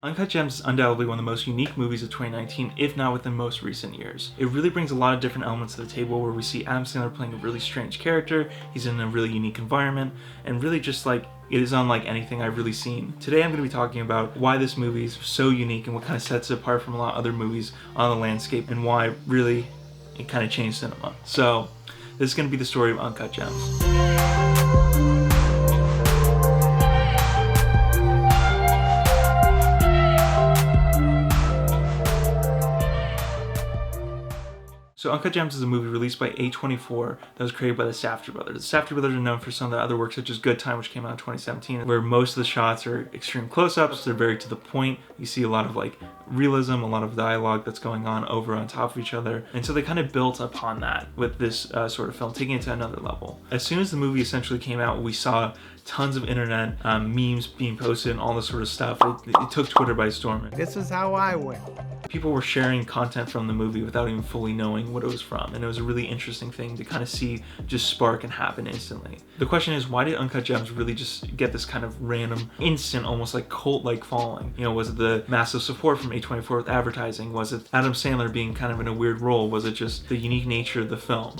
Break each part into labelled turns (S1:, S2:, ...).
S1: Uncut Gems is undoubtedly one of the most unique movies of 2019, if not within most recent years. It really brings a lot of different elements to the table where we see Adam Sandler playing a really strange character, he's in a really unique environment, and really just like, it is unlike anything I've really seen. Today I'm going to be talking about why this movie is so unique and what kind of sets it apart from a lot of other movies on the landscape and why really it kind of changed cinema. So this is going to be the story of Uncut Gems. So Uncut Gems is a movie released by A24 that was created by the Safdie brothers. The Safdie brothers are known for some of their other works such as Good Time, which came out in 2017, where most of the shots are extreme close-ups, they're very to the point. You see a lot of like realism, a lot of dialogue that's going on over on top of each other. And so they kind of built upon that with this sort of film, taking it to another level. As soon as the movie essentially came out, we saw tons of internet memes being posted and all this sort of stuff. It took Twitter by storm.
S2: This is how I win.
S1: People were sharing content from the movie without even fully knowing what it was from, and it was a really interesting thing to kind of see just spark and happen instantly. The question is, why did Uncut Gems really just get this kind of random, instant, almost like cult-like following? You know, was it the massive support from A24 with advertising? Was it Adam Sandler being kind of in a weird role? Was it just the unique nature of the film?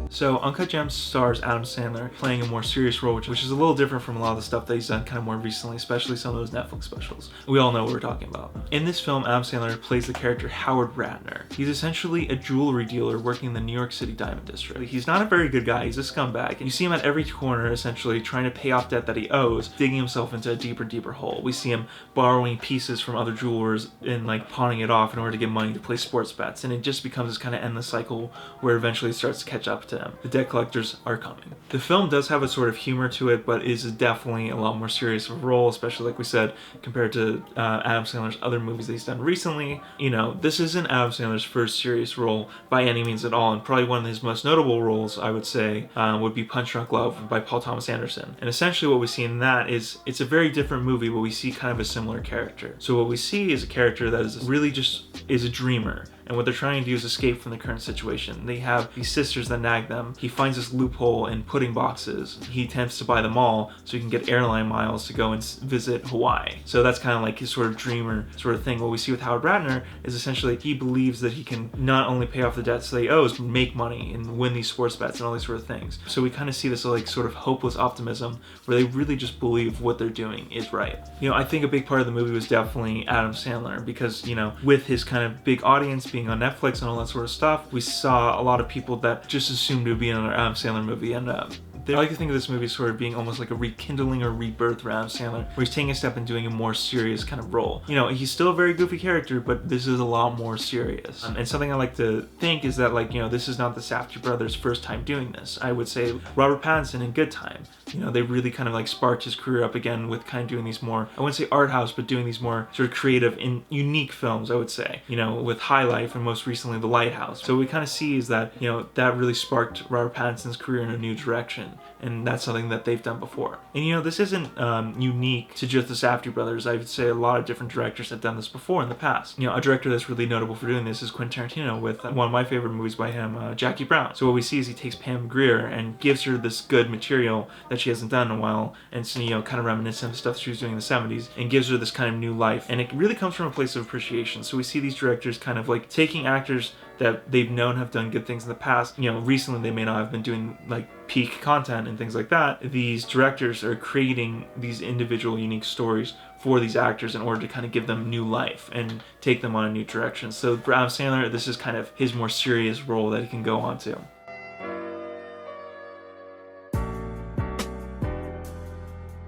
S1: So Uncut Gems stars Adam Sandler playing a more serious role, which is a little different from a lot of the stuff that he's done kind of more recently, especially some of those Netflix specials. We all know what we're talking about. In this film, Adam Sandler plays the character Howard Ratner. He's essentially a jewelry dealer working in the New York City Diamond District. He's not a very good guy, he's a scumbag. And you see him at every corner essentially trying to pay off debt that he owes, digging himself into a deeper, deeper hole. We see him borrowing pieces from other jewelers and like pawning it off in order to get money to play sports bets. And it just becomes this kind of endless cycle where eventually it starts to catch up to him. The debt collectors are coming. The film does have a sort of humor to it, but is definitely a lot more serious of a role, especially like we said, compared to Adam Sandler's other movies that he's done recently. You know, this isn't Adam Sandler's first serious role by any means at all, and probably one of his most notable roles, I would say, would be Punch Drunk Love by Paul Thomas Anderson. And essentially what we see in that is, it's a very different movie, but we see kind of a similar character. So what we see is a character that is really just is a dreamer. And what they're trying to do is escape from the current situation. They have these sisters that nag them. He finds this loophole in pudding boxes. He attempts to buy them all so he can get airline miles to go and visit Hawaii. So that's kind of like his sort of dreamer sort of thing. What we see with Howard Ratner is essentially he believes that he can not only pay off the debts that he owes, make money and win these sports bets and all these sort of things. So we kind of see this like sort of hopeless optimism where they really just believe what they're doing is right. You know, I think a big part of the movie was definitely Adam Sandler because, you know, with his kind of big audience being on Netflix and all that sort of stuff, we saw a lot of people that just assumed it would be another Adam Sandler movie, and I like to think of this movie sort of being almost like a rekindling or rebirth for Adam Sandler, where he's taking a step and doing a more serious kind of role. You know, he's still a very goofy character, but this is a lot more serious. And something I like to think is that, like, you know, this is not the Safdie brothers' first time doing this. I would say Robert Pattinson in Good Time, you know, they really kind of like sparked his career up again with kind of doing these more, I wouldn't say art house, but doing these more sort of creative and unique films, I would say, you know, with High Life and most recently The Lighthouse. So what we kind of see is that, you know, that really sparked Robert Pattinson's career in a new direction. And that's something that they've done before. And you know, this isn't unique to just the Safdie brothers. I would say a lot of different directors have done this before in the past. You know, a director that's really notable for doing this is Quentin Tarantino with one of my favorite movies by him, Jackie Brown. So what we see is he takes Pam Grier and gives her this good material that she hasn't done in a while, and so, you know, kind of reminiscent of stuff she was doing in the 70s, and gives her this kind of new life. And it really comes from a place of appreciation. So we see these directors kind of like taking actors that they've known have done good things in the past. You know, recently they may not have been doing like peak content and things like that. These directors are creating these individual unique stories for these actors in order to kind of give them new life and take them on a new direction. So for Adam Sandler, this is kind of his more serious role that he can go on to.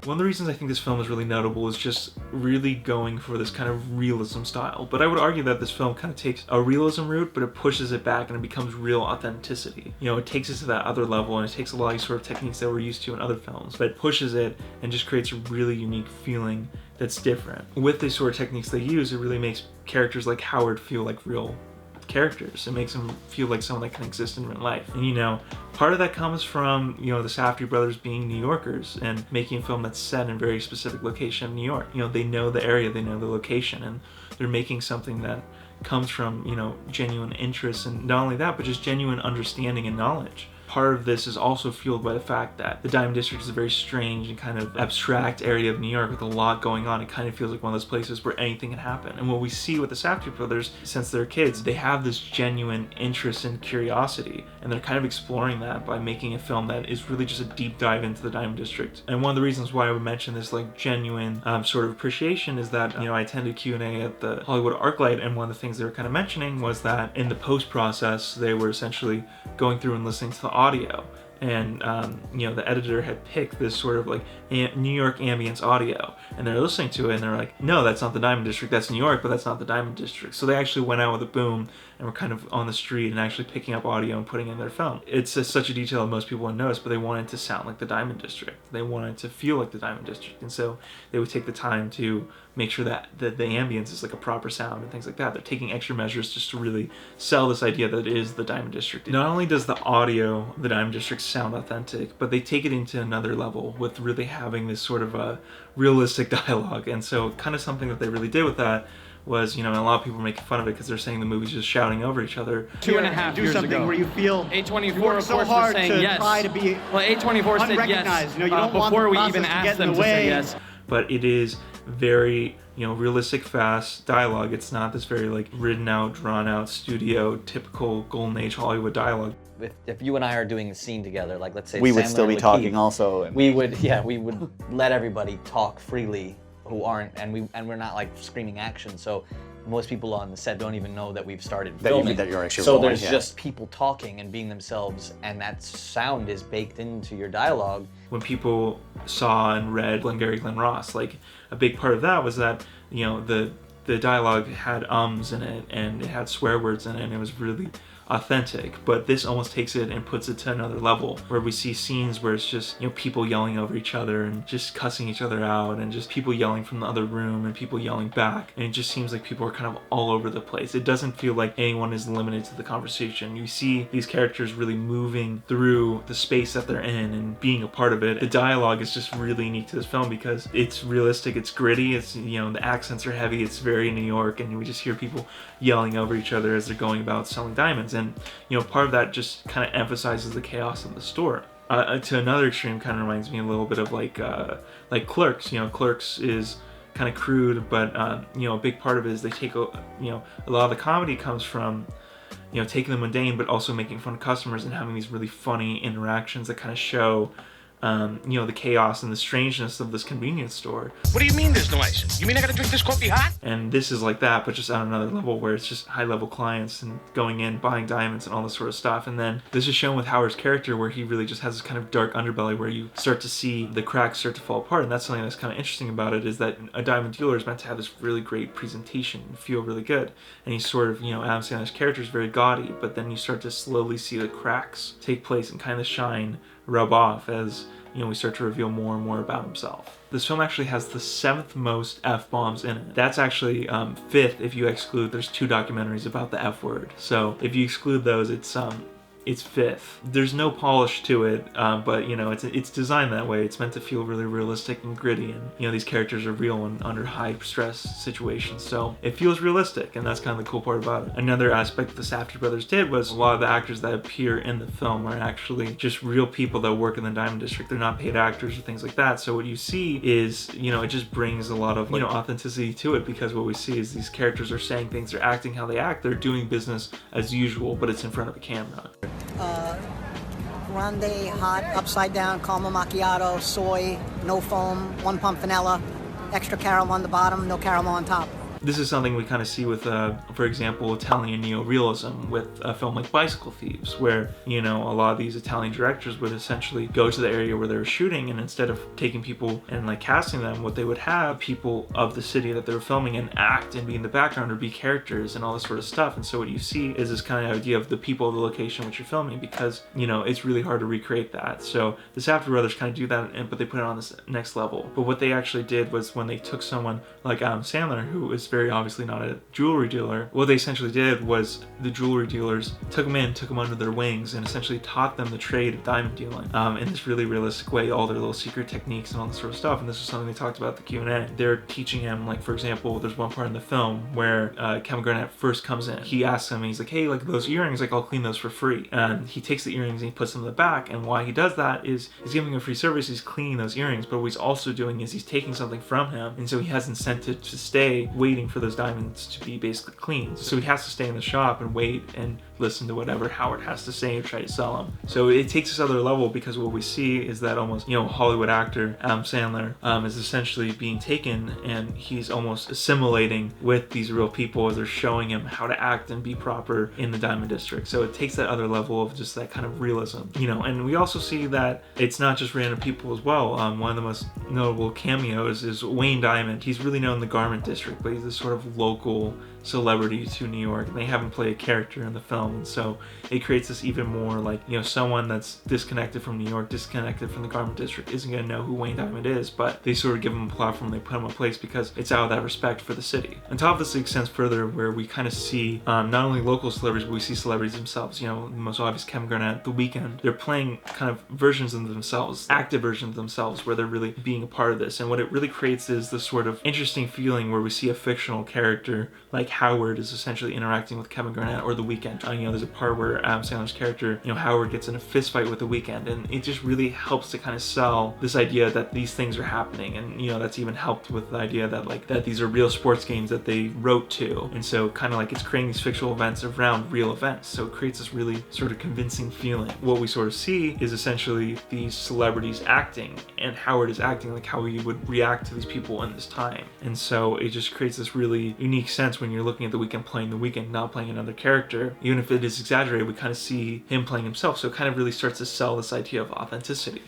S1: One of the reasons I think this film is really notable is just really going for this kind of realism style. But I would argue that this film kind of takes a realism route, but it pushes it back and it becomes real authenticity. You know, it takes it to that other level, and it takes a lot of these sort of techniques that we're used to in other films, but it pushes it and just creates a really unique feeling that's different. With these sort of techniques they use, it really makes characters like Howard feel like real characters. It makes them feel like someone that can exist in real life. And you know, part of that comes from, you know, the Safdie brothers being New Yorkers and making a film that's set in a very specific location in New York. You know, they know the area, they know the location, and they're making something that comes from, you know, genuine interest, and not only that, but just genuine understanding and knowledge. part of this is also fueled by the fact that the Diamond District is a very strange and kind of abstract area of New York with a lot going on. It kind of feels like one of those places where anything can happen. And what we see with the Safdie brothers, since they're kids, they have this genuine interest and curiosity, and they're kind of exploring that by making a film that is really just a deep dive into the Diamond District. And one of the reasons why I would mention this like genuine sort of appreciation is that, you know, I attended Q&A at the Hollywood ArcLight, and one of the things they were kind of mentioning was that in the post process they were essentially going through and listening to the audio, and you know, the editor had picked this sort of like New York ambience audio, and they're listening to it and they're like, no, that's not the Diamond District, that's New York, but that's not the Diamond District. So they actually went out with a boom and were kind of on the street and actually picking up audio and putting it in their film. It's such a detail that most people wouldn't notice, but they wanted to sound like the Diamond District. They wanted to feel like the Diamond District, and so they would take the time to make sure that the ambience is like a proper sound and things like that. They're taking extra measures just to really sell this idea that it is the Diamond District. Not only does the audio of the Diamond District sound authentic, but they take it into another level with really having this sort of a realistic dialogue. And so kind of something that they really did with that was, you know, and a lot of people are making fun of it because they're saying the movie's just shouting over each other.
S2: 2.5 years ago,
S3: where you feel
S2: A24
S3: you work
S2: of
S3: so
S2: course
S3: hard
S2: was saying
S3: to
S2: yes.
S3: try to be
S2: well, A24 said yes
S3: you know, you don't want
S2: before
S3: the
S2: we
S3: process
S2: even
S3: to
S2: asked
S3: get in
S2: them
S3: the
S2: to say
S3: way.
S2: yes.
S1: But it is very, you know, realistic, fast dialogue. It's not this very like written out, drawn out, studio, typical golden age Hollywood dialogue.
S4: If you and I are doing a scene together, like let's say
S5: we would
S4: Sandler
S5: still be
S4: and Lakeith,
S5: talking also. And
S4: we would let everybody talk freely who aren't, and we're not like screaming action. So most people on the set don't even know that we've started filming.
S5: That you're actually
S4: so
S5: rolling,
S4: there's
S5: yeah.
S4: just people talking and being themselves, and that sound is baked into your dialogue.
S1: When people saw and read Glengarry Glen Ross, like a big part of that was that, you know, the dialogue had ums in it and it had swear words in it, and it was really authentic. But this almost takes it and puts it to another level, where we see scenes where it's just, you know, people yelling over each other and just cussing each other out, and just people yelling from the other room and people yelling back, and it just seems like people are kind of all over the place. It doesn't feel like anyone is limited to the conversation. You see these characters really moving through the space that they're in and being a part of it. The dialogue is just really unique to this film because it's realistic, it's gritty, it's, you know, the accents are heavy, it's very New York, and we just hear people yelling over each other as they're going about selling diamonds. And, you know, part of that just kind of emphasizes the chaos of the store. To another extreme, kind of reminds me a little bit of like Clerks. You know, Clerks is kind of crude, but you know, a big part of it is they take, you know, a lot of the comedy comes from, you know, taking the mundane but also making fun of customers and having these really funny interactions that kind of show you know, the chaos and the strangeness of this convenience store.
S6: What do you mean there's no ice? You mean I gotta drink this coffee hot?
S1: And this is like that, but just on another level, where it's just high-level clients and going in, buying diamonds and all this sort of stuff. And then this is shown with Howard's character, where he really just has this kind of dark underbelly where you start to see the cracks start to fall apart. And that's something that's kind of interesting about it, is that a diamond dealer is meant to have this really great presentation and feel really good. And he's sort of, you know, Adam Sandler's character is very gaudy, but then you start to slowly see the cracks take place and kind of shine, rub off as, you know, we start to reveal more and more about himself. This film actually has the 7th most F-bombs in it. That's actually 5th if you exclude, there's 2 documentaries about the F word. So if you exclude those, it's 5th. There's no polish to it, but, you know, it's designed that way. It's meant to feel really realistic and gritty, and, you know, these characters are real and under high stress situations, so it feels realistic, and that's kind of the cool part about it. Another aspect the Safdie brothers did was a lot of the actors that appear in the film are actually just real people that work in the Diamond District. They're not paid actors or things like that, so what you see is, you know, it just brings a lot of, you know, authenticity to it, because what we see is these characters are saying things, they're acting how they act, they're doing business as usual, but it's in front of a camera.
S7: Grande, hot, upside down, caramel macchiato, soy, no foam, 1 pump vanilla, extra caramel on the bottom, no caramel on top.
S1: This is something we kind of see with, for example, Italian neorealism with a film like Bicycle Thieves, where, you know, a lot of these Italian directors would essentially go to the area where they were shooting, and instead of taking people and like casting them, what they would have people of the city that they were filming and act and be in the background or be characters and all this sort of stuff. And so what you see is this kind of idea of the people of the location which you're filming, because, you know, it's really hard to recreate that. So the Safdie brothers kind of do that, but they put it on this next level. But what they actually did was, when they took someone like Adam Sandler, who is very obviously not a jewelry dealer. What they essentially did was the jewelry dealers took them under their wings, and essentially taught them the trade of diamond dealing in this really realistic way, all their little secret techniques and all this sort of stuff. And this was something they talked about at the Q&A. They're teaching him, like, for example, there's one part in the film where Kevin Garnett first comes in. He asks him, he's like, hey, like, those earrings, like, I'll clean those for free. And he takes the earrings and he puts them in the back, and why he does that is he's giving a free service, he's cleaning those earrings, but what he's also doing is he's taking something from him, and so he has incentive to stay waiting for those diamonds to be basically cleaned. So he has to stay in the shop and wait and listen to whatever Howard has to say or try to sell him. So it takes this other level, because what we see is that almost, Hollywood actor Adam Sandler is essentially being taken, and he's almost assimilating with these real people as they're showing him how to act and be proper in the Diamond District. So it takes that other level of just that kind of realism, and we also see that it's not just random people as well. One of the most notable cameos is Wayne Diamond. He's really known in the Garment District, but he's this sort of local celebrity to New York, and they have him play a character in the film, and so it creates this even more like, someone that's disconnected from New York, disconnected from the Garment District, isn't going to know who Wayne Diamond is, but they sort of give him a platform, they put him in place because it's out of that respect for the city. On top of this, it extends further where we kind of see not only local celebrities, but we see celebrities themselves. The most obvious, Kevin Garnett, The Weeknd. They're playing kind of versions of themselves, active versions of themselves, where they're really being a part of this, and what it really creates is this sort of interesting feeling where we see a fictional character like Howard is essentially interacting with Kevin Garnett or The Weeknd. There's a part where Adam Sandler's character, Howard gets in a fist fight with The Weeknd, and it just really helps to kind of sell this idea that these things are happening, and that's even helped with the idea that that these are real sports games that they wrote to, and so kind of like it's creating these fictional events around real events, so it creates this really sort of convincing feeling. What we sort of see is essentially these celebrities acting, and Howard is acting like how he would react to these people in this time, and so it just creates this really unique sense when you're looking at The Weeknd playing The Weeknd, not playing another character. Even if it is exaggerated, we kind of see him playing himself, so it kind of really starts to sell this idea of authenticity.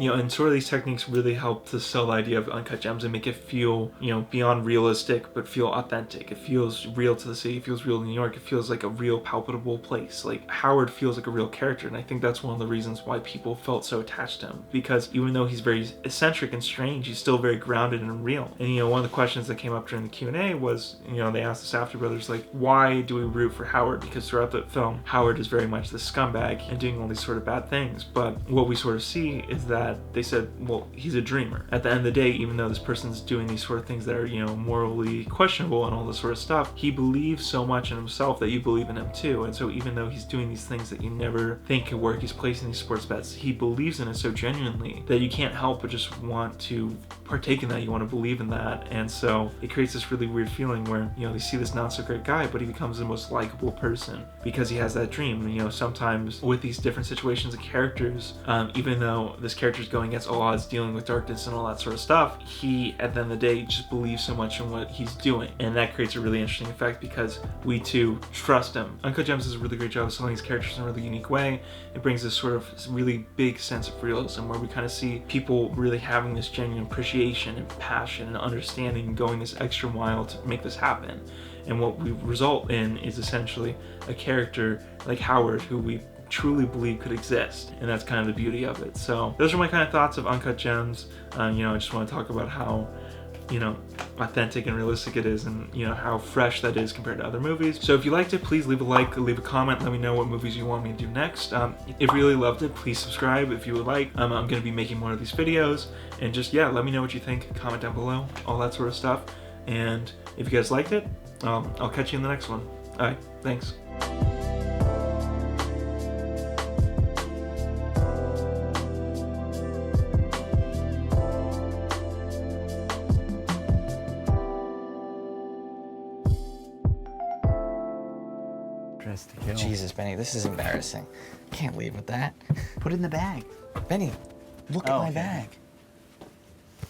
S1: And sort of these techniques really help to sell the idea of Uncut Gems and make it feel, beyond realistic, but feel authentic. It feels real to the city, it feels real to New York, it feels like a real palpable place. Like, Howard feels like a real character, and I think that's one of the reasons why people felt so attached to him, because even though he's very eccentric and strange, he's still very grounded and real. And one of the questions that came up during the Q&A was, they asked the Safdie brothers, like, why do we root for Howard? Because throughout the film, Howard is very much the scumbag and doing all these sort of bad things, but what we sort of see is that they said, well, he's a dreamer. At the end of the day, even though this person's doing these sort of things that are, morally questionable and all this sort of stuff, he believes so much in himself that you believe in him too. And so even though he's doing these things that you never think could work, he's placing these sports bets, he believes in it so genuinely that you can't help but just want to partake in that, you want to believe in that. And so it creates this really weird feeling where, they see this not so great guy, but he becomes the most likable person because he has that dream. And, sometimes with these different situations and characters, even though this character is going against all odds, dealing with darkness and all that sort of stuff, he at the end of the day just believes so much in what he's doing, and that creates a really interesting effect because we too trust him. Uncut Gems does a really great job of selling these characters in a really unique way. It brings this sort of really big sense of realism where we kind of see people really having this genuine appreciation and passion and understanding and going this extra mile to make this happen. And what we result in is essentially a character like Howard who we truly believe could exist, and that's kind of the beauty of it. So those are my kind of thoughts of Uncut Gems. I just want to talk about how authentic and realistic it is, and how fresh that is compared to other movies. So if you liked it, please leave a like, leave a comment, let me know what movies you want me to do next. If you really loved it, please subscribe if you would like. I'm going to be making more of these videos, and just let me know what you think, comment down below, all that sort of stuff. And if you guys liked it, I'll catch you in the next one. Alright, thanks.
S4: Jesus, Benny, this is embarrassing. Can't leave with that.
S3: Put it in the bag.
S4: Benny, look at my bag.